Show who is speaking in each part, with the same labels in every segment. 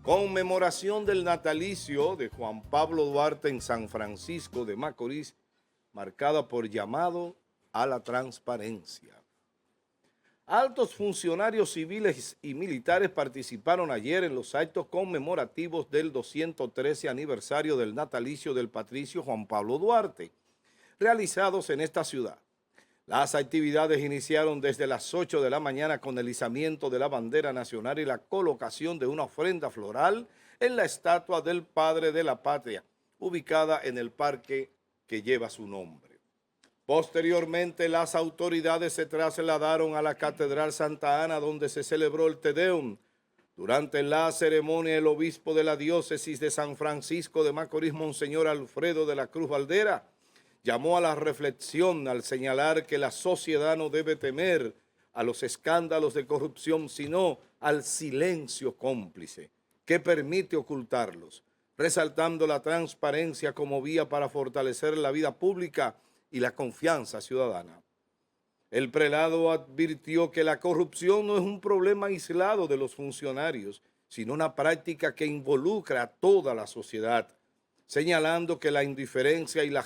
Speaker 1: Conmemoración del natalicio de Juan Pablo Duarte en San Francisco de Macorís, marcada por llamado a la transparencia. Altos funcionarios civiles y militares participaron ayer en los actos conmemorativos del 213 aniversario del natalicio del patricio Juan Pablo Duarte, realizados en esta ciudad. Las actividades iniciaron desde las 8 de la mañana con el izamiento de la bandera nacional y la colocación de una ofrenda floral en la estatua del padre de la patria, ubicada en el parque que lleva su nombre. Posteriormente, las autoridades se trasladaron a la Catedral Santa Ana, donde se celebró el Te Deum. Durante la ceremonia, el obispo de la diócesis de San Francisco de Macorís, Monseñor Alfredo de la Cruz Valdera, llamó a la reflexión al señalar que la sociedad no debe temer a los escándalos de corrupción, sino al silencio cómplice que permite ocultarlos, resaltando la transparencia como vía para fortalecer la vida pública y la confianza ciudadana. El prelado advirtió que la corrupción no es un problema aislado de los funcionarios, sino una práctica que involucra a toda la sociedad, señalando que la indiferencia y la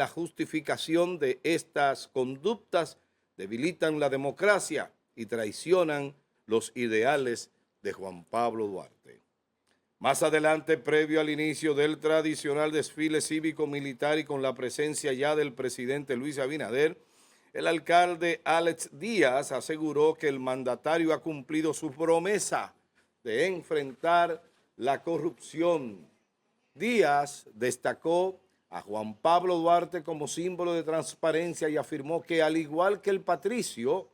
Speaker 1: justificación de estas conductas debilitan la democracia y traicionan los ideales de Juan Pablo Duarte. Más adelante, previo al inicio del tradicional desfile cívico-militar y con la presencia ya del presidente Luis Abinader, el alcalde Alex Díaz aseguró que el mandatario ha cumplido su promesa de enfrentar la corrupción. Díaz destacó a Juan Pablo Duarte como símbolo de transparencia y afirmó que, al igual que el patricio,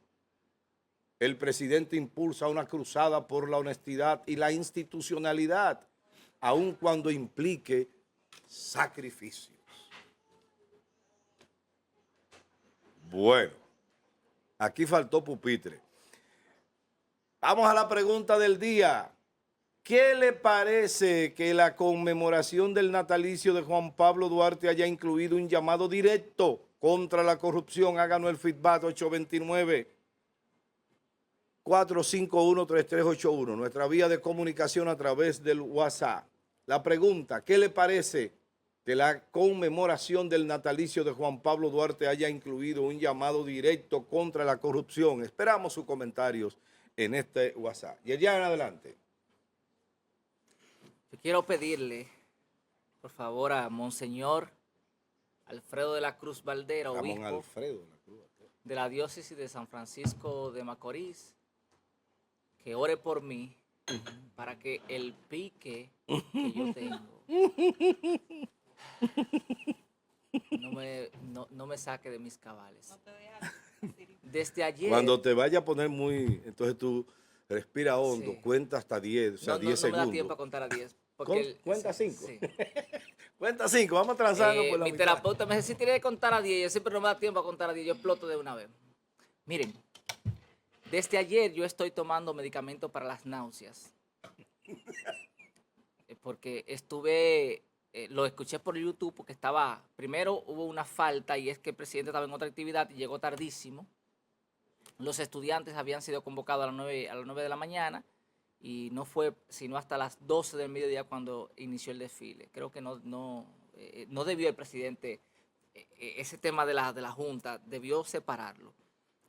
Speaker 1: el presidente impulsa una cruzada por la honestidad y la institucionalidad, aun cuando implique sacrificios. Bueno, aquí faltó pupitre. Vamos a la pregunta del día. ¿Qué le parece que la conmemoración del natalicio de Juan Pablo Duarte haya incluido un llamado directo contra la corrupción? Háganos el feedback 829-451-3381, nuestra vía de comunicación a través del WhatsApp. La pregunta, ¿qué le parece que la conmemoración del natalicio de Juan Pablo Duarte haya incluido un llamado directo contra la corrupción? Esperamos sus comentarios en este WhatsApp. Y allá en adelante.
Speaker 2: Yo quiero pedirle, por favor, a Monseñor Alfredo de la Cruz Valdera, obispo de la diócesis de San Francisco de Macorís, que ore por mí para que el pique que yo tengo no me saque de mis cabales. Desde ayer...
Speaker 1: Cuando te vaya a poner muy... Entonces tú respira hondo,
Speaker 2: Sí.
Speaker 1: Cuenta hasta 10, o sea, 10 segundos.
Speaker 2: No me da tiempo a contar a 10.
Speaker 1: Cuenta 5.
Speaker 2: Sí.
Speaker 1: Cuenta 5, vamos transando por la
Speaker 2: Mi
Speaker 1: mitad.
Speaker 2: terapeuta me dice, si tienes que contar a 10, yo siempre no me da tiempo a contar a 10, yo exploto de una vez. Miren, desde ayer yo estoy tomando medicamento para las náuseas. Porque lo escuché por YouTube porque primero hubo una falta y es que el presidente estaba en otra actividad y llegó tardísimo. Los estudiantes habían sido convocados a las 9 de la mañana y no fue sino hasta las 12 del mediodía cuando inició el desfile. Creo que no debió el presidente, ese tema de la Junta, debió separarlo.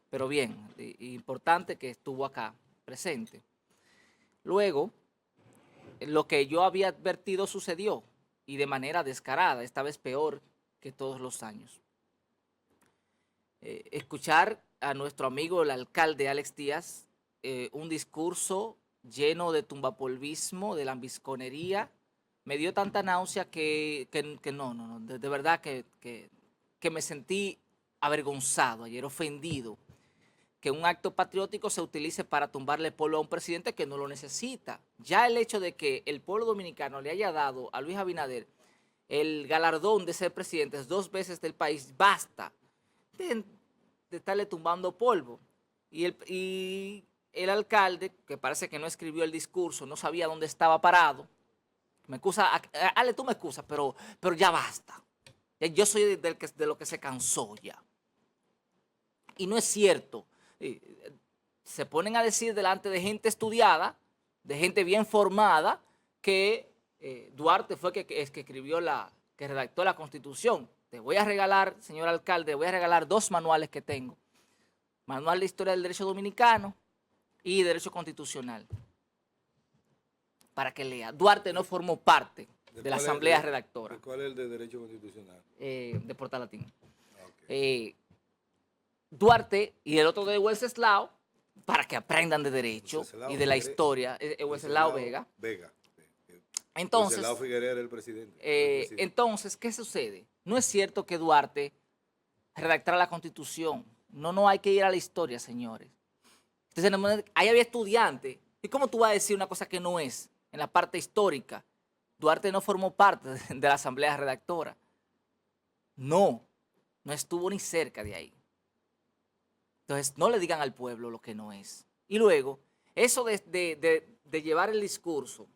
Speaker 2: Pero bien, importante que estuvo acá presente. Luego, lo que yo había advertido sucedió y de manera descarada, esta vez peor que todos los años. Escuchar a nuestro amigo el alcalde Alex Díaz, un discurso lleno de tumbapolvismo, de lambisconería, me dio tanta náusea que no, de verdad que me sentí avergonzado ayer, ofendido, que un acto patriótico se utilice para tumbarle polvo a un presidente que no lo necesita. Ya el hecho de que el pueblo dominicano le haya dado a Luis Abinader el galardón de ser presidente 2 veces del país, basta de estarle tumbando polvo. Y el alcalde, que parece que no escribió el discurso, no sabía dónde estaba parado, me excusa, Ale, tú me excusas, pero ya basta. Yo soy de lo que se cansó ya. Y no es cierto. Se ponen a decir delante de gente estudiada de gente bien formada, que Duarte fue que escribió que redactó la Constitución. Te voy a regalar, señor alcalde, voy a regalar 2 manuales que tengo. Manual de Historia del Derecho Dominicano y Derecho Constitucional. Para que lea. Duarte no formó parte de la Asamblea Redactora.
Speaker 1: ¿Cuál es el de Derecho Constitucional?
Speaker 2: De Portal Latino.
Speaker 1: Okay.
Speaker 2: Duarte y el otro de Wenceslao, para que aprendan de derecho
Speaker 1: Wenceslao
Speaker 2: y de la
Speaker 1: Figueres,
Speaker 2: historia. Wenceslao Vega. Entonces,
Speaker 1: Wenceslao Figueres era el presidente.
Speaker 2: Entonces, ¿qué sucede? No es cierto que Duarte redactara la Constitución. No hay que ir a la historia, señores. Entonces, ahí había estudiantes. ¿Y cómo tú vas a decir una cosa que no es en la parte histórica? Duarte no formó parte de la Asamblea Redactora. No estuvo ni cerca de ahí. Entonces, no le digan al pueblo lo que no es. Y luego, eso de llevar el discurso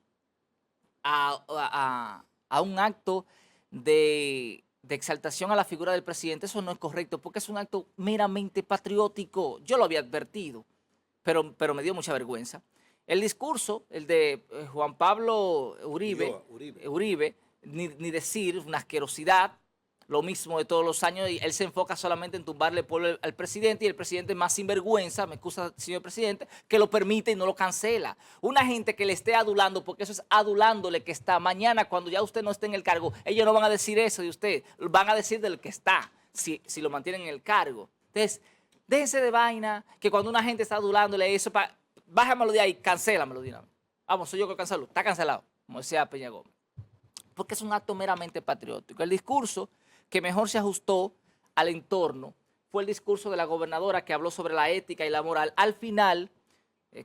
Speaker 2: a un acto de exaltación a la figura del presidente, eso no es correcto, porque es un acto meramente patriótico. Yo lo había advertido, pero me dio mucha vergüenza. El discurso, el de Juan Pablo Uribe, ni decir, una asquerosidad, lo mismo de todos los años, y él se enfoca solamente en tumbarle el pueblo al presidente, y el presidente más sinvergüenza, me excusa, señor presidente, que lo permite y no lo cancela. Una gente que le esté adulando, porque eso es adulándole que está. Mañana, cuando ya usted no esté en el cargo, ellos no van a decir eso de usted, van a decir del que está, si lo mantienen en el cargo. Entonces, déjense de vaina, que cuando una gente está adulándole eso, bájamelo de ahí, cancélamelo de una vez. Vamos, soy yo que lo cancelo. Está cancelado, como decía Peña Gómez. Porque es un acto meramente patriótico. El discurso que mejor se ajustó al entorno fue el discurso de la gobernadora, que habló sobre la ética y la moral. Al final,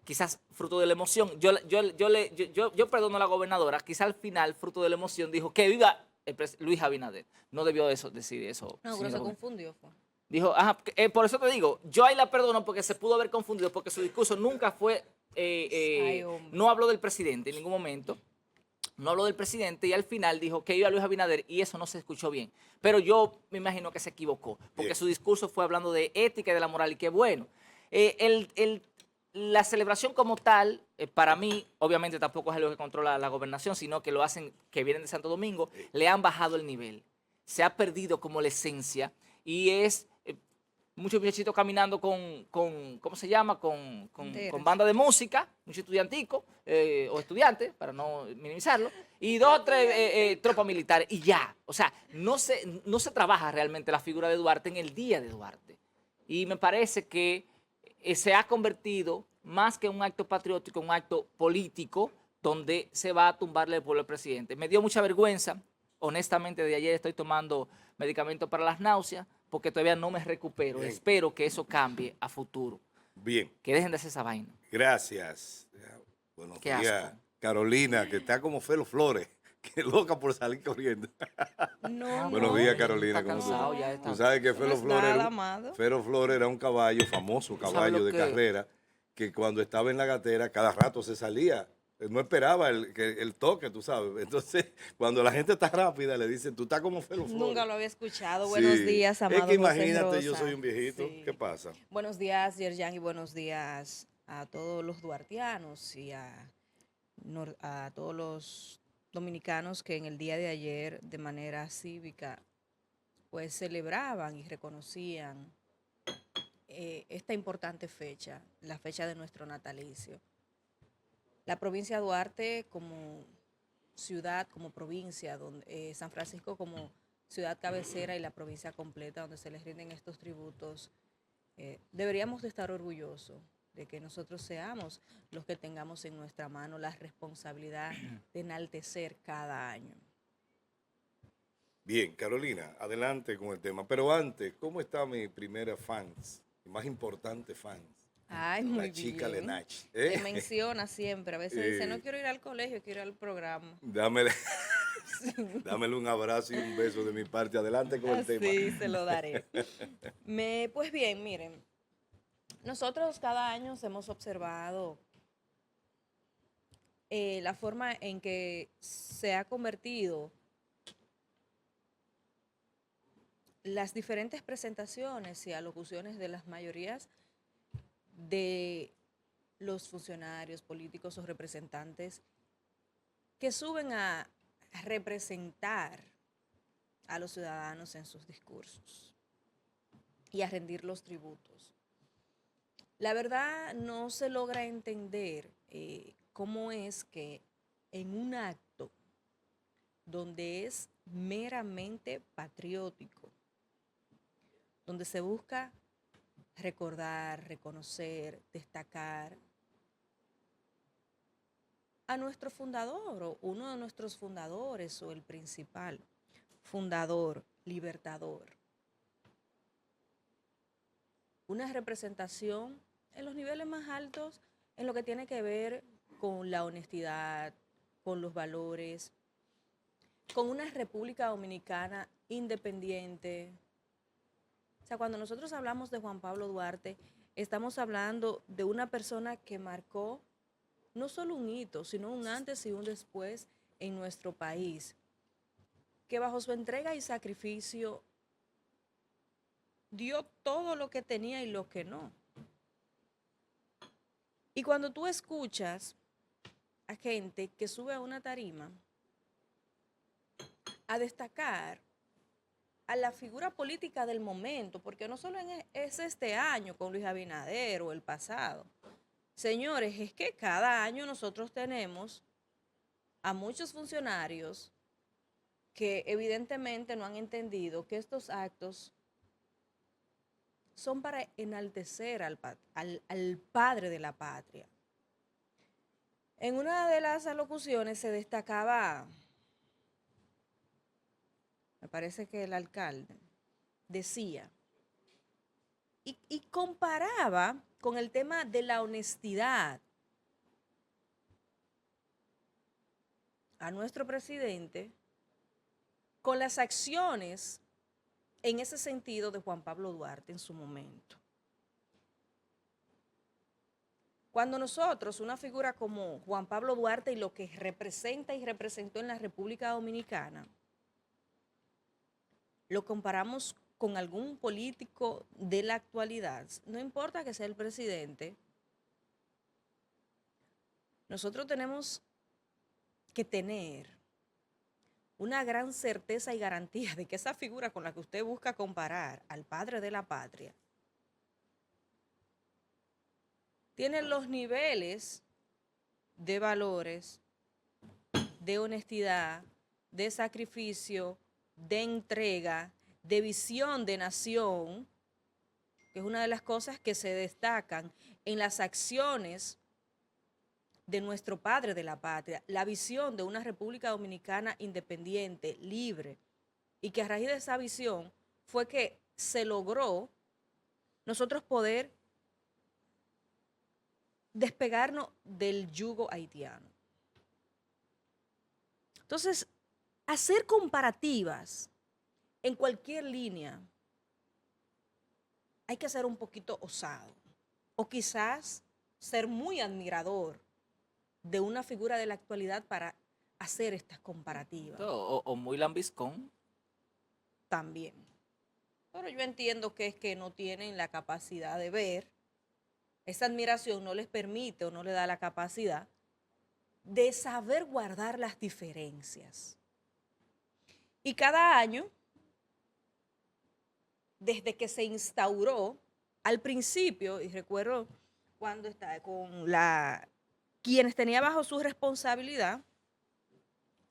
Speaker 2: quizás fruto de la emoción, yo perdono a la gobernadora, quizás al final, fruto de la emoción, dijo que viva Luis Abinader. No debió decir eso.
Speaker 3: No, pero se confundió.
Speaker 2: Dijo, ajá, por eso te digo, yo ahí la perdono porque se pudo haber confundido, porque su discurso nunca fue, no habló del presidente en ningún momento. No habló del presidente y al final dijo que iba a Luis Abinader y eso no se escuchó bien. Pero yo me imagino que se equivocó, porque su discurso fue hablando de ética y de la moral y qué bueno. La celebración como tal, para mí, obviamente tampoco es algo que controla la gobernación, sino que lo hacen, que vienen de Santo Domingo, le han bajado el nivel. Se ha perdido como la esencia y es muchos muchachitos caminando ¿cómo se llama? Con banda de música, mucho estudiantico, o estudiantes, para no minimizarlo, y 2 o 3 tropas militares, y ya. O sea, no se trabaja realmente la figura de Duarte en el día de Duarte. Y me parece que se ha convertido, más que un acto patriótico, en un acto político, donde se va a tumbarle el pueblo al presidente. Me dio mucha vergüenza. Honestamente, de ayer estoy tomando medicamentos para las náuseas, porque todavía no me recupero. Bien. Espero que eso cambie a futuro.
Speaker 1: Bien.
Speaker 2: Que dejen de hacer esa vaina.
Speaker 1: Gracias. Buenos días,
Speaker 2: asco.
Speaker 1: Carolina, que está como Felo Flores, que loca por salir corriendo.
Speaker 3: No,
Speaker 1: Buenos días, Carolina.
Speaker 2: Está cansado, ya está.
Speaker 1: Tú sabes que Felo Flores era un caballo, famoso caballo de carrera, que cuando estaba en la gatera, cada rato se salía. No esperaba el toque, tú sabes. Entonces, cuando la gente está rápida, le dicen, tú estás como Felo Flores.
Speaker 3: Nunca lo había escuchado. Sí. Buenos días, amado.
Speaker 1: Es que imagínate, yo soy un viejito. Sí. ¿Qué pasa?
Speaker 3: Buenos días, Yerjan, y buenos días a todos los duartianos y a todos los dominicanos que en el día de ayer, de manera cívica, pues celebraban y reconocían esta importante fecha, la fecha de nuestro natalicio. La provincia de Duarte como ciudad, como provincia, donde, San Francisco como ciudad cabecera y la provincia completa donde se les rinden estos tributos, deberíamos de estar orgullosos de que nosotros seamos los que tengamos en nuestra mano la responsabilidad de enaltecer cada año.
Speaker 1: Bien, Carolina, adelante con el tema. Pero antes, ¿cómo está mi primera fans, mi más importante fans?
Speaker 3: Ay, muy
Speaker 1: la chica
Speaker 3: bien.
Speaker 1: Lenach.
Speaker 3: Te menciona siempre. A veces dice, no quiero ir al colegio, quiero ir al programa.
Speaker 1: Dámele un abrazo y un beso de mi parte. Adelante con el tema.
Speaker 3: Sí, se lo daré. Pues bien, miren. Nosotros cada año hemos observado la forma en que se ha convertido las diferentes presentaciones y alocuciones de las mayorías de los funcionarios políticos o representantes que suben a representar a los ciudadanos en sus discursos y a rendir los tributos. La verdad no se logra entender cómo es que en un acto donde es meramente patriótico, donde se busca recordar, reconocer, destacar a nuestro fundador o uno de nuestros fundadores o el principal fundador, libertador. Una representación en los niveles más altos en lo que tiene que ver con la honestidad, con los valores, con una República Dominicana independiente. O sea, cuando nosotros hablamos de Juan Pablo Duarte, estamos hablando de una persona que marcó no solo un hito, sino un antes y un después en nuestro país, que bajo su entrega y sacrificio dio todo lo que tenía y lo que no. Y cuando tú escuchas a gente que sube a una tarima a destacar a la figura política del momento, porque no solo es este año con Luis Abinader o el pasado. Señores, es que cada año nosotros tenemos a muchos funcionarios que evidentemente no han entendido que estos actos son para enaltecer al padre de la patria. En una de las alocuciones se destacaba, me parece que el alcalde decía, y comparaba con el tema de la honestidad a nuestro presidente con las acciones en ese sentido de Juan Pablo Duarte en su momento. Cuando nosotros, una figura como Juan Pablo Duarte y lo que representa y representó en la República Dominicana, lo comparamos con algún político de la actualidad, no importa que sea el presidente, nosotros tenemos que tener una gran certeza y garantía de que esa figura con la que usted busca comparar al padre de la patria tiene los niveles de valores, de honestidad, de sacrificio, de entrega, de visión de nación, que es una de las cosas que se destacan en las acciones de nuestro padre de la patria, la visión de una República Dominicana independiente, libre, y que a raíz de esa visión fue que se logró nosotros poder despegarnos del yugo haitiano. Entonces, hacer comparativas en cualquier línea hay que ser un poquito osado o quizás ser muy admirador de una figura de la actualidad para hacer estas comparativas.
Speaker 2: O muy lambiscón.
Speaker 3: También. Pero yo entiendo que es que no tienen la capacidad de ver, esa admiración no les permite o no les da la capacidad de saber guardar las diferencias. Y cada año, desde que se instauró, al principio, y recuerdo cuando estaba con quienes tenía bajo su responsabilidad,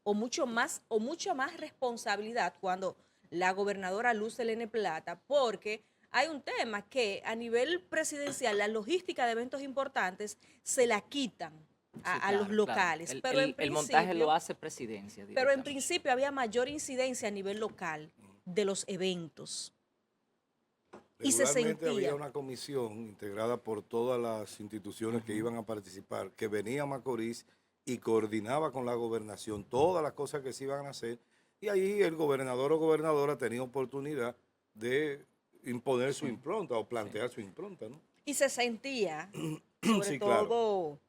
Speaker 3: o mucha más responsabilidad cuando la gobernadora Luz Helene Plata, porque hay un tema que a nivel presidencial, la logística de eventos importantes se la quitan a los locales.
Speaker 2: Claro.
Speaker 3: Pero
Speaker 2: el montaje lo hace presidencia.
Speaker 3: Pero en principio había mayor incidencia a nivel local de los eventos. Y se sentía.
Speaker 1: Había una comisión integrada por todas las instituciones que iban a participar, que venía a Macorís y coordinaba con la gobernación todas las cosas que se iban a hacer. Y ahí el gobernador o gobernadora tenía oportunidad de imponer su impronta o plantear su impronta, ¿no?
Speaker 3: Y se sentía, sobre
Speaker 1: Sí,
Speaker 3: todo,
Speaker 1: claro,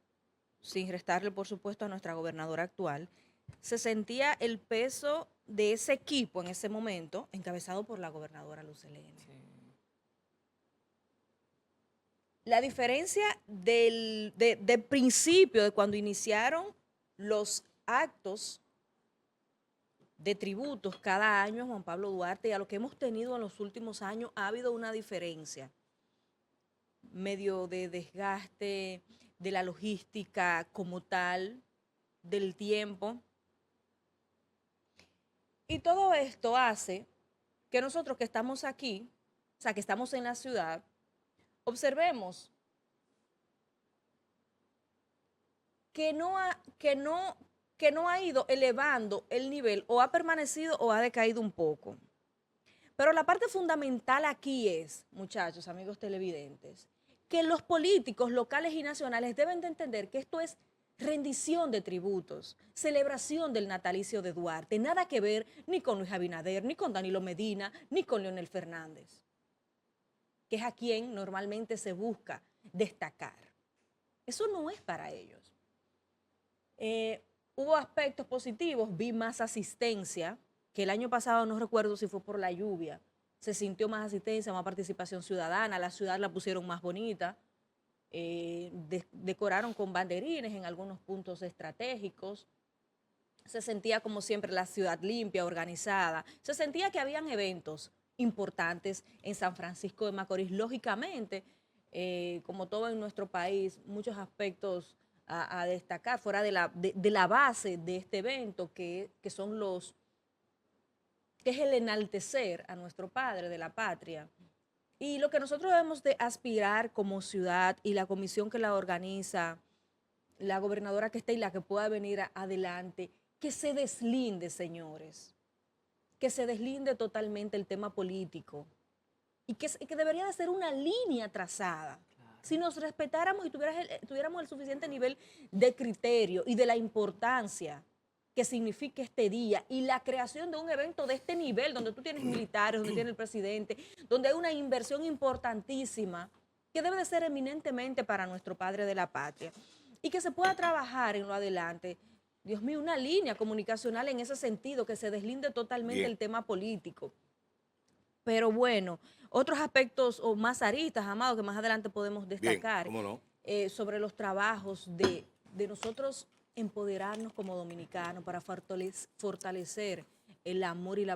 Speaker 3: sin restarle por supuesto a nuestra gobernadora actual, se sentía el peso de ese equipo en ese momento, encabezado por la gobernadora Luz Helene.
Speaker 2: Sí.
Speaker 3: la diferencia del principio, de cuando iniciaron los actos de tributos cada año a Juan Pablo Duarte y a lo que hemos tenido en los últimos años, ha habido una diferencia medio de desgaste de la logística como tal, del tiempo. Y todo esto hace que nosotros que estamos aquí, o sea, que estamos en la ciudad, observemos que no ha ido elevando el nivel, o ha permanecido o ha decaído un poco. Pero la parte fundamental aquí es, muchachos, amigos televidentes, que los políticos locales y nacionales deben de entender que esto es rendición de tributos, celebración del natalicio de Duarte, nada que ver ni con Luis Abinader, ni con Danilo Medina, ni con Leonel Fernández, que es a quien normalmente se busca destacar. Eso no es para ellos. Hubo aspectos positivos, vi más asistencia, que el año pasado no recuerdo si fue por la lluvia, se sintió más asistencia, más participación ciudadana, la ciudad la pusieron más bonita, decoraron con banderines en algunos puntos estratégicos, se sentía como siempre la ciudad limpia, organizada, se sentía que habían eventos importantes en San Francisco de Macorís, lógicamente, como todo en nuestro país, muchos aspectos a destacar fuera de la base de este evento, que es el enaltecer a nuestro padre de la patria. Y lo que nosotros debemos de aspirar como ciudad, y la comisión que la organiza, la gobernadora que esté y la que pueda venir adelante, que se deslinde, señores, que se deslinde totalmente el tema político, y que debería de ser una línea trazada. Si nos respetáramos y tuviéramos el suficiente nivel de criterio y de la importancia que significa este día y la creación de un evento de este nivel, donde tú tienes militares, donde tienes el presidente, donde hay una inversión importantísima que debe de ser eminentemente para nuestro padre de la patria, y que se pueda trabajar en lo adelante, Dios mío, una línea comunicacional en ese sentido, que se deslinde totalmente el tema político. Pero bueno, otros aspectos o más aristas, Amado, que más adelante podemos destacar.
Speaker 1: Bien, ¿cómo no?
Speaker 3: Sobre los trabajos de nosotros empoderarnos como dominicanos para fortalecer el amor y la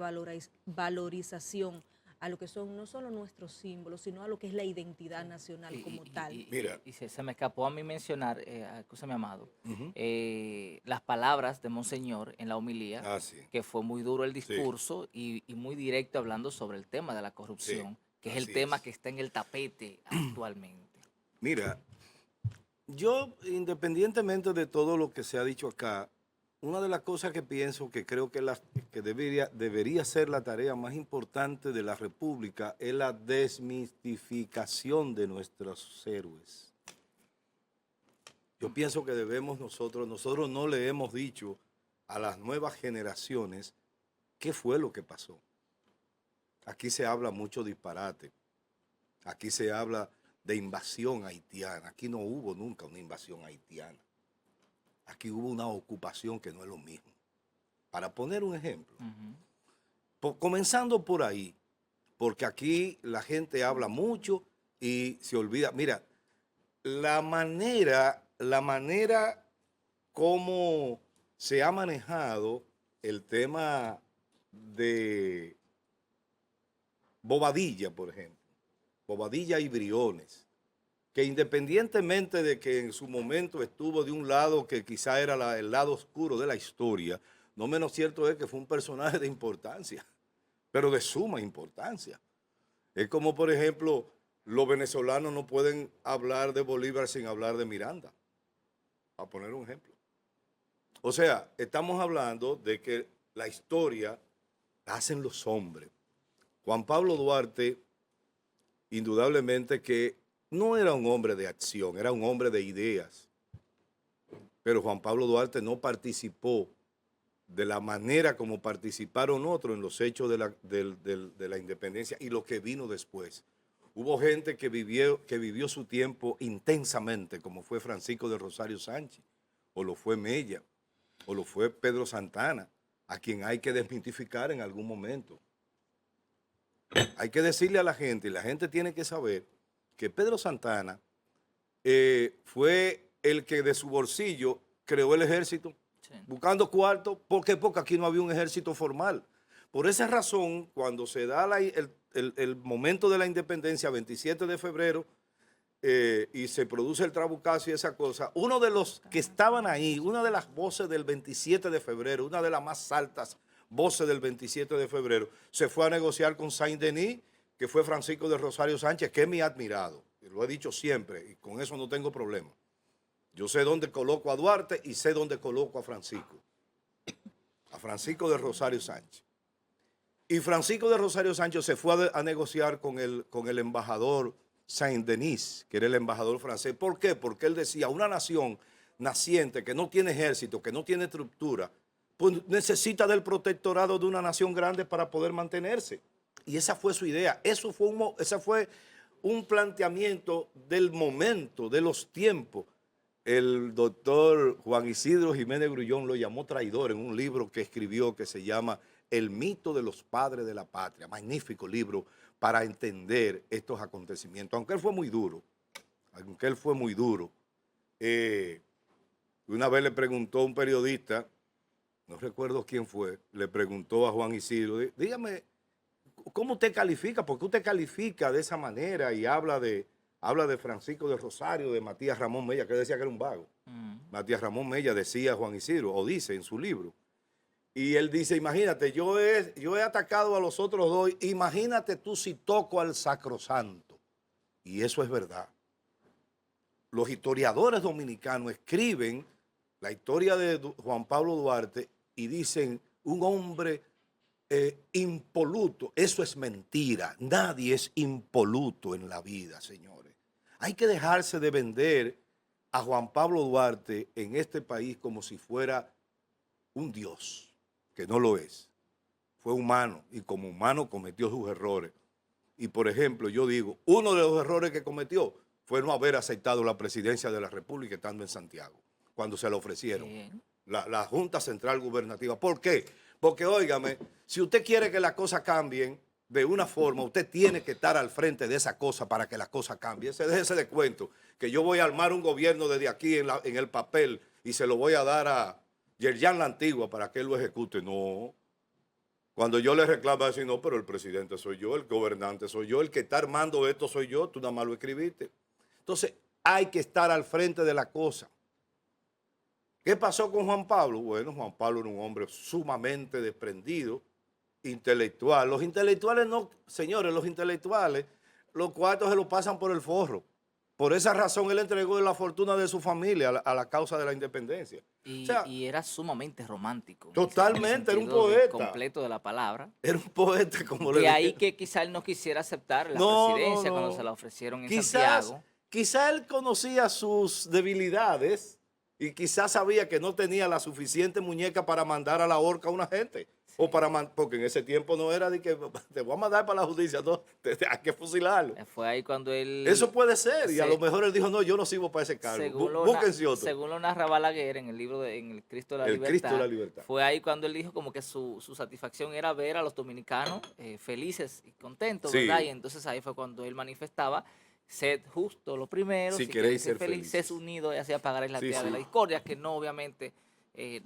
Speaker 3: valorización a lo que son no solo nuestros símbolos, sino a lo que es la identidad nacional como tal.
Speaker 1: Mira.
Speaker 2: Y se me escapó a mí mencionar, escúchame, Amado, las palabras de Monseñor en la homilía,
Speaker 1: Sí.
Speaker 2: que fue muy duro el discurso, y muy directo hablando sobre el tema de la corrupción, que es el tema que está en el tapete actualmente.
Speaker 1: Mira, yo, independientemente de todo lo que se ha dicho acá, una de las cosas que pienso que creo que debería ser la tarea más importante de la República es la desmitificación de nuestros héroes. Yo pienso que debemos nosotros no le hemos dicho a las nuevas generaciones qué fue lo que pasó. Aquí se habla mucho disparate. Aquí se habla de invasión haitiana. Aquí no hubo nunca una invasión haitiana. Aquí hubo una ocupación, que no es lo mismo. Para poner un ejemplo, comenzando por ahí, porque aquí la gente habla mucho y se olvida. Mira, la manera como se ha manejado el tema de Bobadilla, por ejemplo, Bobadilla y Briones, que independientemente de que en su momento estuvo de un lado que quizá era el lado oscuro de la historia, no menos cierto es que fue un personaje de importancia, pero de suma importancia. Es como, por ejemplo, los venezolanos no pueden hablar de Bolívar sin hablar de Miranda, para poner un ejemplo. O sea, estamos hablando de que la historia la hacen los hombres. Juan Pablo Duarte, indudablemente que no era un hombre de acción, era un hombre de ideas. Pero Juan Pablo Duarte no participó de la manera como participaron otros en los hechos de la independencia y lo que vino después. Hubo gente que vivió su tiempo intensamente, como fue Francisco de Rosario Sánchez, o lo fue Mella, o lo fue Pedro Santana, a quien hay que desmitificar en algún momento. Hay que decirle a la gente, y la gente tiene que saber, que Pedro Santana fue el que de su bolsillo creó el ejército,
Speaker 2: Sí.
Speaker 1: buscando cuarto. ¿Por qué? Porque aquí no había un ejército formal. Por esa razón, cuando se da el momento de la independencia, 27 de febrero, y se produce el trabucazo y esa cosa, uno de los que estaban ahí, una de las voces del 27 de febrero, una de las más altas voces del 27 de febrero, se fue a negociar con Saint-Denis, que fue Francisco de Rosario Sánchez, que es mi admirado. Lo he dicho siempre y con eso no tengo problema. Yo sé dónde coloco a Duarte y sé dónde coloco a Francisco de Rosario Sánchez. Y Francisco de Rosario Sánchez se fue a negociar con el embajador Saint-Denis, que era el embajador francés. ¿Por qué? Porque él decía, una nación naciente que no tiene ejército, que no tiene estructura, pues necesita del protectorado de una nación grande para poder mantenerse. Y esa fue su idea. Ese fue un planteamiento del momento, de los tiempos. El doctor Juan Isidro Jiménez Grullón lo llamó traidor en un libro que escribió que se llama El mito de los padres de la patria. Magnífico libro para entender estos acontecimientos. Aunque él fue muy duro, una vez le preguntó a un periodista, no recuerdo quién fue, le preguntó a Juan Isidro, dígame, ¿cómo usted califica? ¿Por qué usted califica de esa manera y habla de Francisco de Rosario, de Matías Ramón Mella, que decía que era un vago? Matías Ramón Mella decía Juan Isidro, o dice en su libro. Y él dice, imagínate, yo he atacado a los otros dos, imagínate tú si toco al sacrosanto. Y eso es verdad. Los historiadores dominicanos escriben la historia de Juan Pablo Duarte y dicen, un hombre impoluto. Eso es mentira. Nadie es impoluto en la vida, señores. Hay que dejarse de vender a Juan Pablo Duarte en este país como si fuera un dios, que no lo es. Fue humano y como humano cometió sus errores. Y por ejemplo, yo digo, uno de los errores que cometió fue no haber aceptado la presidencia de la República estando en Santiago, cuando se la ofrecieron. La Junta Central Gubernativa. ¿Por qué? Porque, óigame, si usted quiere que las cosas cambien de una forma, usted tiene que estar al frente de esa cosa para que las cosas cambien. Déjese de cuento, que yo voy a armar un gobierno desde aquí en el papel y se lo voy a dar a Yerjan la Antigua para que él lo ejecute. No. Cuando yo le reclamo, decir, no, pero el presidente soy yo, el gobernante soy yo, el que está armando esto soy yo, tú nada más lo escribiste. Entonces, hay que estar al frente de la cosa. ¿Qué pasó con Juan Pablo? Bueno, Juan Pablo era un hombre sumamente desprendido, intelectual. Los intelectuales no, señores, los cuartos se los pasan por el forro. Por esa razón él entregó la fortuna de su familia a la causa de la independencia.
Speaker 2: Y era sumamente romántico.
Speaker 1: Totalmente, era un
Speaker 2: sentido
Speaker 1: poeta.
Speaker 2: Completo de la palabra.
Speaker 1: Era un poeta, como le
Speaker 2: De ahí
Speaker 1: dije.
Speaker 2: que quizá él no quisiera aceptar la presidencia cuando se la ofrecieron en Santiago.
Speaker 1: Quizás él conocía sus debilidades y quizás sabía que no tenía la suficiente muñeca para mandar a la horca a una gente. Sí. Porque en ese tiempo no era de que te voy a mandar para la justicia, no, hay que fusilarlo.
Speaker 2: Fue ahí cuando él...
Speaker 1: Eso puede ser, y a lo mejor él dijo, no, yo no sirvo para ese cargo, búsquense otro.
Speaker 2: Según lo narra Balaguer en el libro, en el Cristo de la Libertad.
Speaker 1: Cristo de la Libertad.
Speaker 2: Fue ahí cuando él dijo como que su satisfacción era ver a los dominicanos felices y contentos, sí, ¿verdad? Y entonces ahí fue cuando él manifestaba, sed justo lo primero, si queréis ser feliz, sed unido y así apagaréis la tierra de la discordia, que no, obviamente,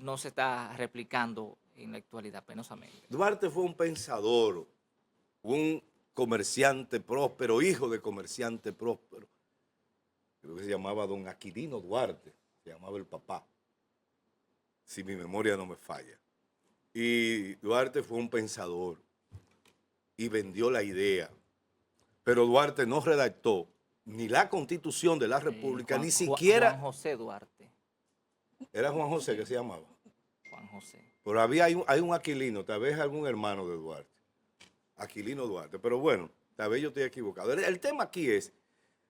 Speaker 2: no se está replicando en la actualidad, penosamente.
Speaker 1: Duarte fue un pensador, un comerciante próspero, hijo de comerciante próspero. Creo que se llamaba don Aquilino Duarte, se llamaba el papá, si mi memoria no me falla. Y Duarte fue un pensador y vendió la idea. Pero Duarte no redactó ni la Constitución de la República, ni siquiera...
Speaker 2: Juan José Duarte.
Speaker 1: ¿Era Juan José que se llamaba?
Speaker 2: Juan José.
Speaker 1: Pero hay un Aquilino, tal vez algún hermano de Duarte. Aquilino Duarte. Pero bueno, tal vez yo estoy equivocado. El tema aquí es,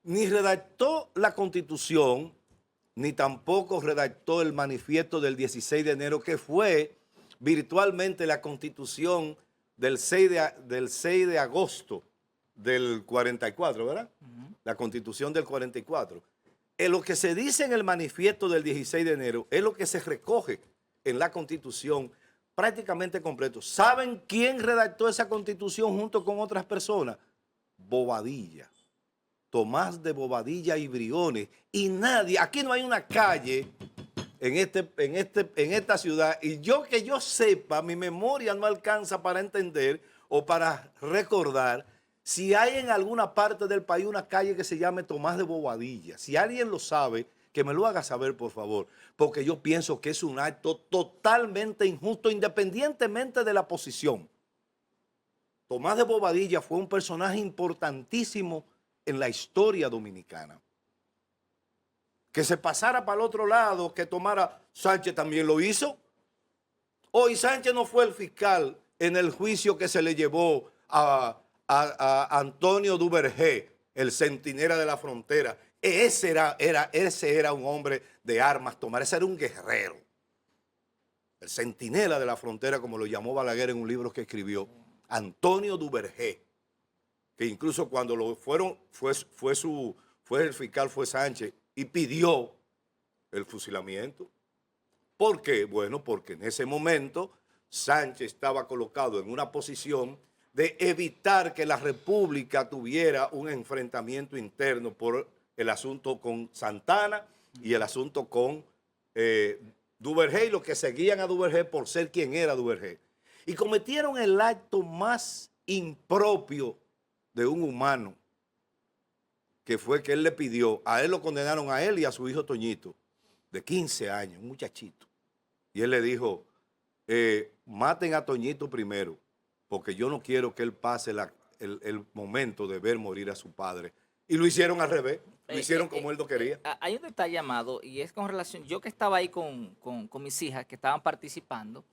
Speaker 1: ni redactó la Constitución, ni tampoco redactó el manifiesto del 16 de enero, que fue virtualmente la Constitución del 6 de agosto del 44, ¿verdad? La Constitución del 44. Lo que se dice en el manifiesto del 16 de enero es lo que se recoge en la Constitución prácticamente completo. ¿Saben quién redactó esa Constitución junto con otras personas? Bobadilla. Tomás de Bobadilla y Briones. Y nadie, aquí no hay una calle en esta ciudad, y que yo sepa, mi memoria no alcanza para entender o para recordar si hay en alguna parte del país una calle que se llame Tomás de Bobadilla. Si alguien lo sabe, que me lo haga saber, por favor, porque yo pienso que es un acto totalmente injusto, independientemente de la posición. Tomás de Bobadilla fue un personaje importantísimo en la historia dominicana. Que se pasara para el otro lado, que tomara, Sánchez también lo hizo. Hoy Sánchez no fue el fiscal en el juicio que se le llevó a Antonio Duvergé, el centinela de la frontera. Ese era un hombre de armas tomar, ese era un guerrero. El centinela de la frontera, como lo llamó Balaguer en un libro que escribió, Antonio Duvergé, que incluso cuando fue el fiscal, fue Sánchez, y pidió el fusilamiento. ¿Por qué? Bueno, porque en ese momento Sánchez estaba colocado en una posición de evitar que la República tuviera un enfrentamiento interno por el asunto con Santana y el asunto con Duvergé y los que seguían a Duvergé por ser quien era Duvergé. Y cometieron el acto más impropio de un humano, que fue que él le pidió, a él lo condenaron a él y a su hijo Toñito, de 15 años, un muchachito. Y él le dijo, maten a Toñito primero, porque yo no quiero que él pase el momento de ver morir a su padre. Y lo hicieron al revés, lo hicieron como él lo quería.
Speaker 2: Hay un detalle, Amado, y es con relación, yo que estaba ahí con mis hijas que estaban participando,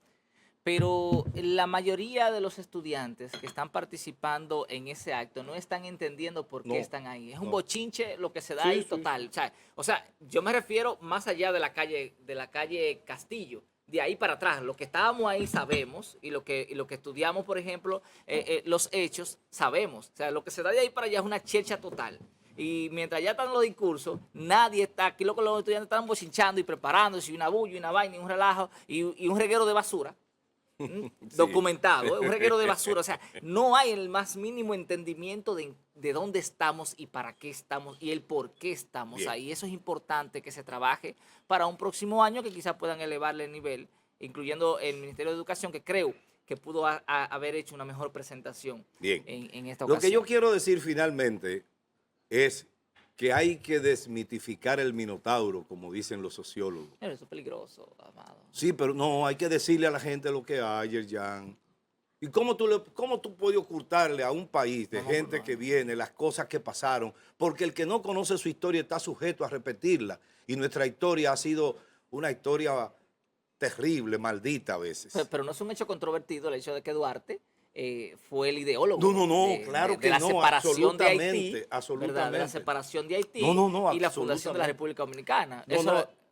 Speaker 2: pero la mayoría de los estudiantes que están participando en ese acto no están entendiendo por qué están ahí. Es un bochinche lo que se da ahí total. Sí. O sea, yo me refiero más allá de la calle Castillo, de ahí para atrás. Lo que estábamos ahí sabemos y lo que estudiamos, por ejemplo, los hechos, sabemos. O sea, lo que se da de ahí para allá es una chercha total. Y mientras ya están los discursos, nadie está aquí. Lo que los estudiantes están bochinchando y preparándose, y una bulla, y una vaina, y un relajo, y un reguero de basura. Documentado, un reguero de basura. O sea, no hay el más mínimo entendimiento de dónde estamos y para qué estamos y el por qué estamos ahí. Eso es importante que se trabaje para un próximo año que quizás puedan elevarle el nivel, incluyendo el Ministerio de Educación, que creo que pudo haber hecho una mejor presentación en esta ocasión.
Speaker 1: Lo que yo quiero decir finalmente es que hay que desmitificar el Minotauro, como dicen los sociólogos.
Speaker 2: Pero eso es peligroso, Amado.
Speaker 1: Sí, pero no, hay que decirle a la gente lo que hay, Yerjan. ¿Y cómo tú puedes ocultarle a un país de gente que viene las cosas que pasaron? Porque el que no conoce su historia está sujeto a repetirla. Y nuestra historia ha sido una historia terrible, maldita a veces.
Speaker 2: Pero no es un hecho controvertido el hecho de que Duarte fue el ideólogo
Speaker 1: claro que
Speaker 2: de la separación de Haití,
Speaker 1: absolutamente.
Speaker 2: de la separación de Haití y la fundación de la República Dominicana.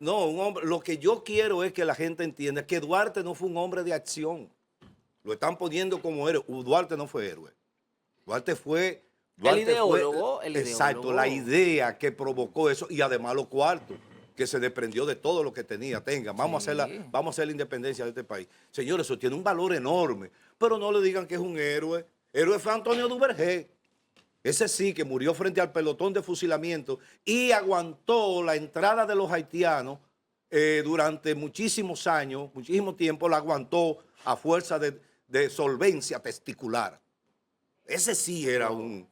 Speaker 1: Un hombre, lo que yo quiero es que la gente entienda que Duarte no fue un hombre de acción. Lo están poniendo como héroe. Duarte no fue héroe. Duarte fue
Speaker 2: el ideólogo.
Speaker 1: Exacto, la idea que provocó eso y además los cuartos, que se desprendió de todo lo que tenía. Vamos a hacer la independencia de este país. Señores, eso tiene un valor enorme. Pero no le digan que es un héroe. Héroe fue Antonio Duvergé. Ese sí, que murió frente al pelotón de fusilamiento y aguantó la entrada de los haitianos durante muchísimos años, muchísimo tiempo, la aguantó a fuerza de solvencia testicular. Ese sí era un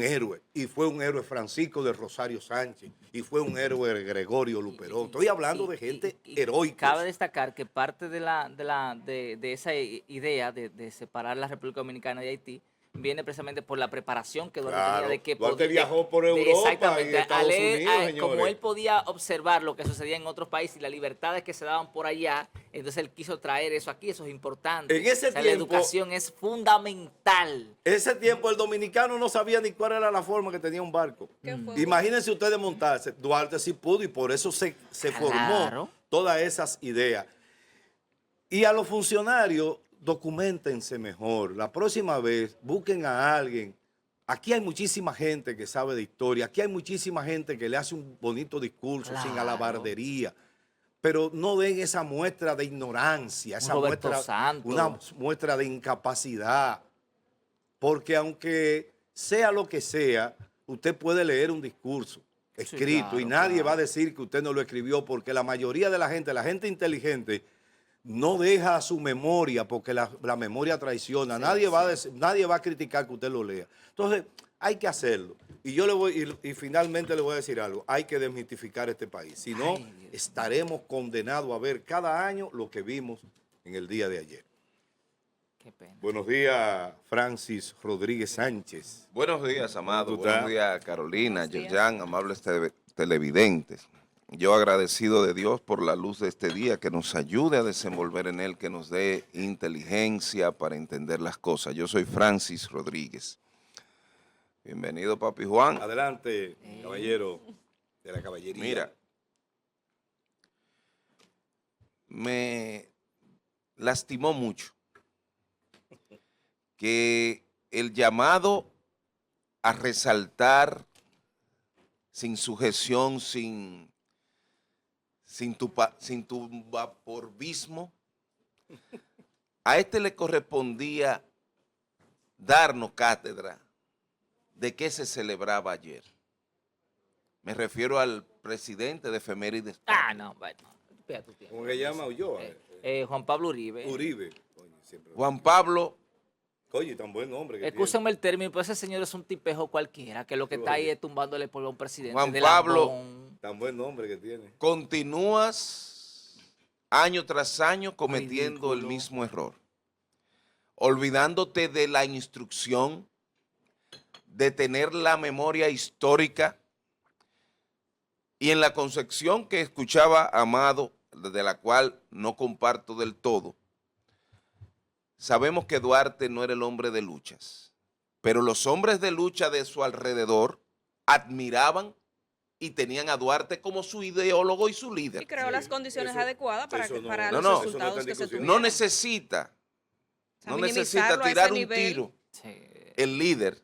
Speaker 1: héroe, y fue un héroe Francisco de Rosario Sánchez, y fue un héroe Gregorio Luperón. Estoy hablando de gente heroica.
Speaker 2: Cabe destacar que parte de esa idea de separar la República Dominicana de Haití viene precisamente por la preparación que Duarte tenía de que
Speaker 1: Duarte viajó por Europa
Speaker 2: exactamente,
Speaker 1: y Estados Unidos,
Speaker 2: como él podía observar lo que sucedía en otros países y las libertades que se daban por allá, entonces él quiso traer eso aquí. Eso es importante.
Speaker 1: En ese tiempo,
Speaker 2: la educación es fundamental.
Speaker 1: Ese tiempo el dominicano no sabía ni cuál era la forma que tenía un barco. Imagínense ustedes montarse. Duarte sí pudo y por eso se formó todas esas ideas. Y a los funcionarios, documentense mejor. La próxima vez busquen a alguien. Aquí hay muchísima gente que sabe de historia. Aquí hay muchísima gente que le hace un bonito discurso sin alabardería. Pero no den esa muestra de ignorancia, una muestra de incapacidad. Porque aunque sea lo que sea, usted puede leer un discurso escrito
Speaker 2: claro,
Speaker 1: y nadie
Speaker 2: claro.
Speaker 1: va a decir que usted no lo escribió, porque la mayoría de la gente inteligente, no deja su memoria, porque la memoria traiciona.
Speaker 2: Sí,
Speaker 1: Nadie va a
Speaker 2: sí.
Speaker 1: decir, nadie va a criticar que usted lo lea. Entonces, hay que hacerlo. Y yo le voy, y finalmente le voy a decir algo, hay que desmitificar este país. Si no,
Speaker 2: Ay, Dios.
Speaker 1: estaremos condenados a ver cada año lo que vimos en el día de ayer.
Speaker 2: Qué pena.
Speaker 1: Buenos días, Francis Rodríguez Sánchez.
Speaker 4: Buenos días, Amado.
Speaker 1: ¿Cómo tú
Speaker 4: Buenos
Speaker 1: estás?
Speaker 4: días, Carolina,
Speaker 3: Buenos días.
Speaker 4: Yerjan, amables televidentes. Yo agradecido de Dios por la luz de este día, que nos ayude a desenvolver en él, que nos dé inteligencia para entender las cosas. Yo soy Francis Rodríguez. Bienvenido, Papi Juan.
Speaker 1: Adelante, caballero de la caballería.
Speaker 4: Mira, me lastimó mucho que el llamado a resaltar sin sujeción, sin tu vaporvismo, a este le correspondía darnos cátedra de qué se celebraba ayer. Me refiero al presidente de Efemérides.
Speaker 2: Ah, no, bueno. Espera tu tiempo.
Speaker 1: ¿Cómo se llama Ulloa?
Speaker 2: Juan Pablo Uribe.
Speaker 1: Uribe. Coño, siempre.
Speaker 4: Juan Pablo,
Speaker 1: Coño, tan buen nombre que
Speaker 2: Escúchame el término, pero ese señor es un tipejo cualquiera, que lo que está ahí es tumbándole por a un presidente.
Speaker 4: Juan
Speaker 2: de
Speaker 4: Pablo.
Speaker 2: lambón.
Speaker 1: Tan buen nombre que tiene.
Speaker 4: continúas año tras año cometiendo el
Speaker 2: Ridículo.
Speaker 4: mismo error, olvidándote de la instrucción, de tener la memoria histórica, y en la concepción que escuchaba Amado, de la cual no comparto del todo, sabemos que Duarte no era el hombre de luchas, pero los hombres de lucha de su alrededor admiraban y tenían a Duarte como su ideólogo y su líder.
Speaker 3: Y creó
Speaker 1: Sí,
Speaker 3: las condiciones
Speaker 1: eso-
Speaker 3: adecuadas para,
Speaker 1: eso no-
Speaker 3: para
Speaker 4: no,
Speaker 3: los
Speaker 4: no,
Speaker 1: eso no
Speaker 3: resultados
Speaker 1: está en
Speaker 3: que se
Speaker 1: discusión.
Speaker 3: tuvieron.
Speaker 4: No necesita,
Speaker 3: O sea,
Speaker 4: no
Speaker 3: minimizarlo
Speaker 4: necesita
Speaker 3: a
Speaker 4: tirar
Speaker 3: ese
Speaker 4: un
Speaker 3: nivel.
Speaker 4: tiro.
Speaker 2: Sí.
Speaker 4: El líder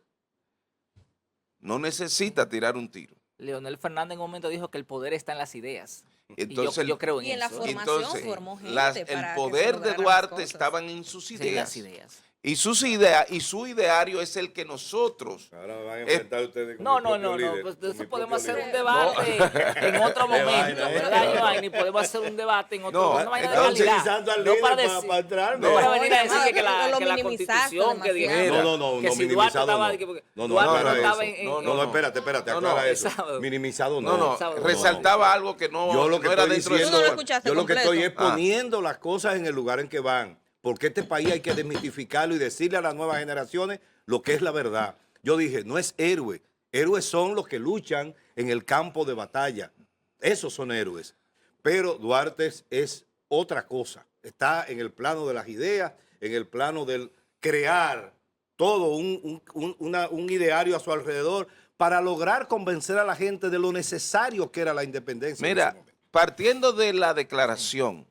Speaker 4: no necesita tirar un tiro.
Speaker 2: Leonel Fernández en un momento dijo que el poder está en las ideas.
Speaker 4: Entonces,
Speaker 2: y yo creo en
Speaker 3: Y en la
Speaker 2: eso.
Speaker 3: formación
Speaker 4: entonces,
Speaker 3: formó gente
Speaker 4: el
Speaker 3: para que
Speaker 4: poder
Speaker 3: se
Speaker 4: de
Speaker 3: lograran las
Speaker 4: Duarte
Speaker 3: cosas.
Speaker 4: estaban en sus
Speaker 2: Sí,
Speaker 4: ideas.
Speaker 2: las ideas.
Speaker 4: Y sus ideas y su ideario es el que nosotros.
Speaker 1: Ahora me van a enfrentar ustedes con
Speaker 2: No,
Speaker 1: mi
Speaker 2: no,
Speaker 1: propio
Speaker 2: no, no,
Speaker 1: líder,
Speaker 2: pues de
Speaker 1: con
Speaker 2: eso
Speaker 1: mi
Speaker 2: podemos
Speaker 1: propio
Speaker 2: hacer un
Speaker 1: líder.
Speaker 2: debate en otro
Speaker 1: Qué
Speaker 2: momento,
Speaker 1: vaina,
Speaker 2: ¿verdad, Joanny? Podemos hacer un debate en otro
Speaker 4: No,
Speaker 2: una vaina de
Speaker 4: entonces,
Speaker 2: calidad.
Speaker 1: utilizando al
Speaker 2: No
Speaker 1: líder
Speaker 2: para
Speaker 1: para
Speaker 2: decir,
Speaker 1: entrarme.
Speaker 2: no para
Speaker 3: No,
Speaker 2: venir a decir
Speaker 3: además,
Speaker 2: que la,
Speaker 3: lo
Speaker 2: que la
Speaker 3: minimizaste
Speaker 2: constitución, que
Speaker 3: demasiado.
Speaker 2: diga,
Speaker 1: No, no,
Speaker 2: que
Speaker 1: no,
Speaker 2: si Duarte
Speaker 1: minimizado
Speaker 2: estaba,
Speaker 1: no.
Speaker 2: que
Speaker 1: No,
Speaker 2: Duarte
Speaker 1: no
Speaker 2: no
Speaker 1: era
Speaker 2: estaba
Speaker 1: eso.
Speaker 2: en,
Speaker 4: No,
Speaker 1: No, no, espérate,
Speaker 4: No, no,
Speaker 1: aclara eso.
Speaker 2: exacto.
Speaker 1: Minimizado no.
Speaker 4: No,
Speaker 2: sábado.
Speaker 4: resaltaba algo que no,
Speaker 1: Yo lo que
Speaker 4: no era
Speaker 1: estoy
Speaker 4: dentro de
Speaker 1: diciendo,
Speaker 3: Tú no lo
Speaker 4: su-
Speaker 3: escuchaste
Speaker 1: yo lo que estoy es
Speaker 3: completo.
Speaker 1: poniendo las cosas en el lugar en que van, porque este país hay que desmitificarlo y decirle a las nuevas generaciones lo que es la verdad. Yo dije, no es héroe, héroes son los que luchan en el campo de batalla, esos son héroes, pero Duarte es otra cosa, está en el plano de las ideas, en el plano del crear todo un ideario a su alrededor para lograr convencer a la gente de lo necesario que era la independencia. en ese
Speaker 4: Mira,
Speaker 1: momento.
Speaker 4: partiendo de la declaración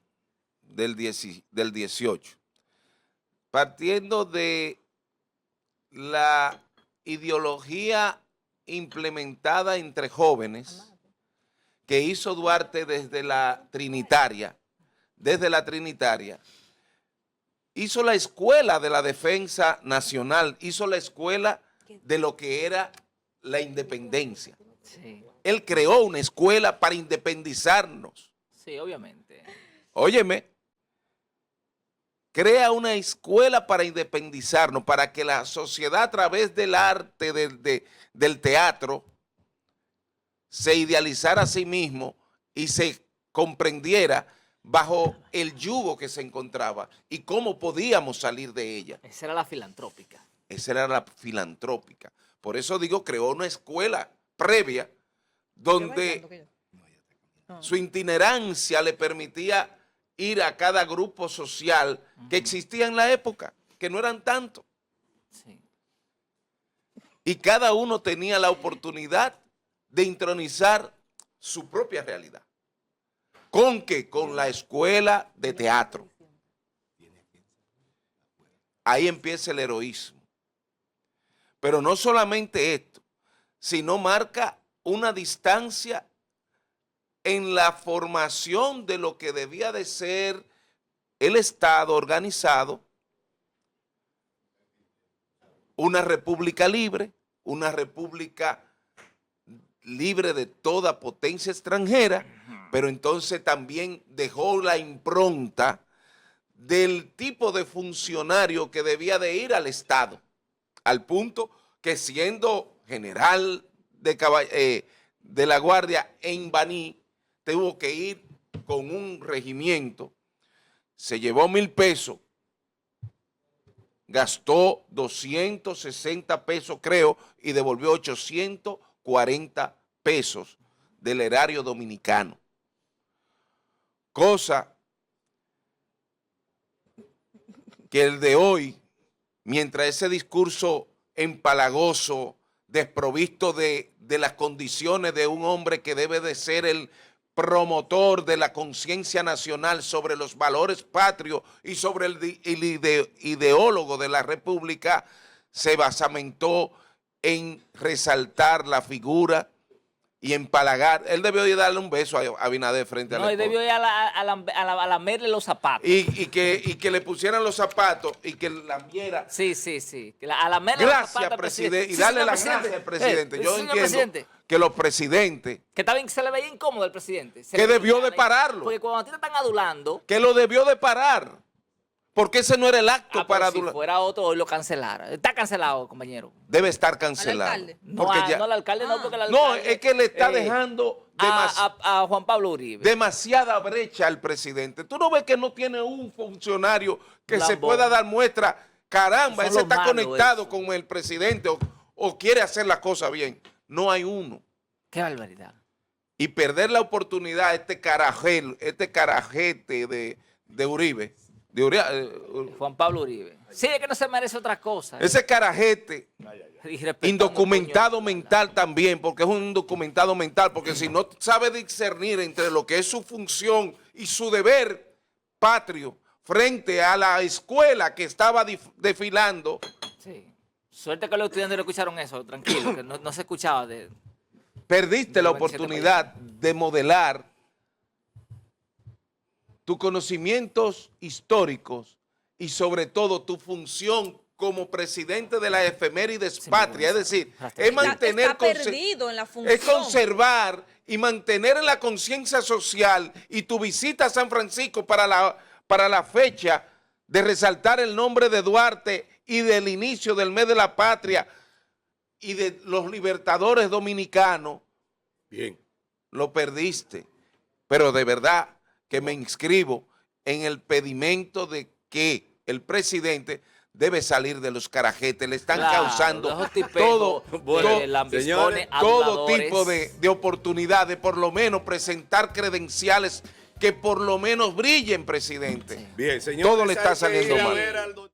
Speaker 4: del 18, partiendo de la ideología implementada entre jóvenes que hizo Duarte desde la Trinitaria, hizo la escuela de la defensa nacional, hizo la escuela de lo que era la independencia.
Speaker 2: Sí,
Speaker 4: Él creó una escuela para independizarnos.
Speaker 2: sí, obviamente.
Speaker 4: Óyeme, crea una escuela para independizarnos, para que la sociedad a través del arte, del teatro, se idealizara a sí mismo y se comprendiera bajo el yugo que se encontraba y cómo podíamos salir de ella.
Speaker 2: Esa era la filantrópica.
Speaker 4: Esa era la filantrópica. Por eso digo, creó una escuela previa donde su itinerancia le permitía ir a cada grupo social que existía en la época, que no eran tantos.
Speaker 2: Sí.
Speaker 4: Y cada uno tenía la oportunidad de intronizar su propia realidad. ¿Con qué? Con la escuela de teatro. Ahí empieza el heroísmo. Pero no solamente esto, sino marca una distancia en la formación de lo que debía de ser el Estado organizado, una república libre, una república libre de toda potencia extranjera, pero entonces también dejó la impronta del tipo de funcionario que debía de ir al Estado, al punto que siendo general de la Guardia en Baní, tuvo que ir con un regimiento, se llevó 1,000 pesos, gastó 260 pesos creo y devolvió 840 pesos del erario dominicano. Cosa que el de hoy, mientras ese discurso empalagoso, desprovisto de las condiciones de un hombre que debe de ser el promotor de la conciencia nacional sobre los valores patrios y sobre el ideólogo de la República, se basamentó en resaltar la figura y empalagar. Él debió ir darle un beso a Abinader frente a la
Speaker 2: No, él
Speaker 4: esposa.
Speaker 2: debió ir a lamerle los zapatos.
Speaker 4: Y que le pusieran los zapatos y que la viera.
Speaker 2: Sí. A lamerle los zapatos
Speaker 4: Gracias,
Speaker 2: al
Speaker 4: presidente. Y
Speaker 2: Sí,
Speaker 4: darle
Speaker 2: señor
Speaker 4: las gracias al presidente. Yo
Speaker 2: señor
Speaker 4: entiendo
Speaker 2: presidente.
Speaker 4: que los presidentes,
Speaker 2: Que también se le veía incómodo al presidente.
Speaker 4: Que debió de pararlo.
Speaker 2: Porque cuando a ti te están adulando,
Speaker 4: que lo debió de parar, porque ese no era el acto para
Speaker 2: si
Speaker 4: adular.
Speaker 2: fuera otro, hoy lo cancelara. Está cancelado, compañero.
Speaker 4: Debe estar
Speaker 3: ¿Al
Speaker 4: cancelado.
Speaker 3: alcalde?
Speaker 2: No,
Speaker 4: Porque ya-
Speaker 2: no al alcalde, no, porque el alcalde...
Speaker 4: no, es que le está dejando
Speaker 2: a Juan Pablo Uribe.
Speaker 4: demasiada brecha al presidente. Tú no ves que no tiene un funcionario que se
Speaker 2: Lambón.
Speaker 4: pueda dar muestra. Caramba,
Speaker 2: Son
Speaker 4: ese
Speaker 2: los
Speaker 4: está
Speaker 2: malos
Speaker 4: conectado
Speaker 2: eso.
Speaker 4: con el presidente o quiere hacer las cosas bien. No hay uno.
Speaker 2: Qué barbaridad.
Speaker 4: Y perder la oportunidad, este carajete de Uribe,
Speaker 2: Juan Pablo Uribe. Sí, es que no se merece otra cosa.
Speaker 4: ese carajete
Speaker 2: Y respetando
Speaker 4: indocumentado
Speaker 2: coño.
Speaker 4: mental también, porque es un indocumentado mental, porque si no sabe discernir entre lo que es su función y su deber patrio frente a la escuela que estaba desfilando,
Speaker 2: Sí. Suerte que los estudiantes no escucharon eso, tranquilo, que no se escuchaba de...
Speaker 4: perdiste la
Speaker 2: 97
Speaker 4: oportunidad de modelar tus conocimientos históricos y sobre todo tu función como presidente de la efemérides
Speaker 2: Sí,
Speaker 4: patria, es
Speaker 2: mi
Speaker 4: decir,
Speaker 2: Está-
Speaker 4: es mantener,
Speaker 3: Está perdido en la función.
Speaker 4: es conservar y mantener en la conciencia social, y tu visita a San Francisco para la fecha de resaltar el nombre de Duarte y del inicio del mes de la patria y de los libertadores dominicanos,
Speaker 1: Bien.
Speaker 4: lo perdiste. Pero de verdad que me inscribo en el pedimento de que el presidente debe salir de los carajetes. Le están
Speaker 2: Claro,
Speaker 4: causando
Speaker 2: de esos tipejos
Speaker 4: todo,
Speaker 2: de lambiscones,
Speaker 4: todo
Speaker 2: aduladores.
Speaker 4: tipo de oportunidades, por lo menos presentar credenciales que por lo menos brillen, presidente.
Speaker 1: Bien, señor.
Speaker 4: Todo le está saliendo mal.